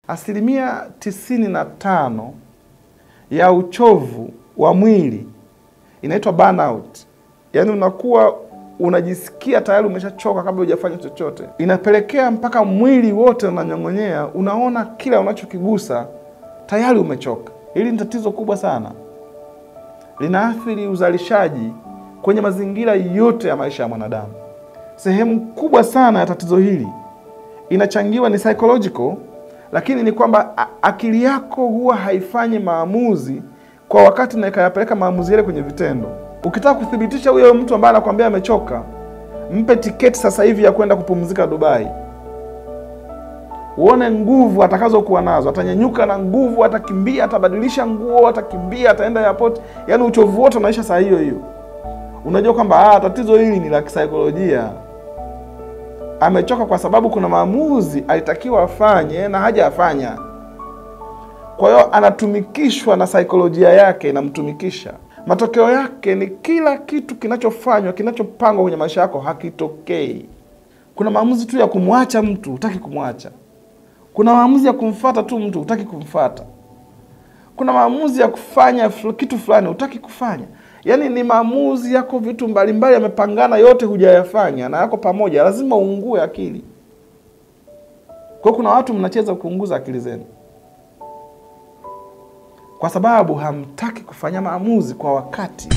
95% ya uchovu wa mwili inaitwa burnout. Yaani unakuwa unajisikia tayari umeshachoka kabla hujafanya chochote. Inapelekea mpaka mwili wote unanyong'onyea, unaona kila unachokigusa tayari umechoka. Hili ni tatizo kubwa sana. Linaathiri uzalishaji kwenye mazingira yote ya maisha ya mwanadamu. Sehemu kubwa sana ya tatizo hili inachangiwa ni psychological, lakini ni kwamba akili yako huwa haifanyi maamuzi kwa wakati na ikayapeleka maamuzi yale kwenye vitendo. Ukitaka kuthibitisha huyo mtu ambaye anakuambia amechoka, mpe tiketi sasa hivi ya kwenda kupumzika Dubai. Uone nguvu atakazokuwa nazo. Atanyanyuka na nguvu, atakimbia, atabadilisha nguo, atakimbia, ataenda airport. Yaani uchovu wote unaisha saa hiyo hiyo. Unajua kwamba tatizo hili ni la kisaikolojia. Amechoka kwa sababu kuna maamuzi alitakiwa afanye na hajafanya. Kwa hiyo anatumikishwa na saikolojia yake, inamtumikisha. Matokeo yake ni kila kitu kinachofanywa, kinachopangwa kwenye maisha yako hakitokei. Kuna maamuzi tu ya kumwacha mtu, hutaki kumwacha. Kuna maamuzi ya kumfuata tu mtu, hutaki kumfuata. Kuna maamuzi ya kufanya kitu fulani, hutaki kufanya. Yaani ni maamuzi yako, vitu mbalimbali yamepangana, yote hujayafanya na yako pamoja, lazima uungue akili. Kwa kuna watu mnacheza kuunguza akili zenu, kwa sababu hamtaki kufanya maamuzi kwa wakati.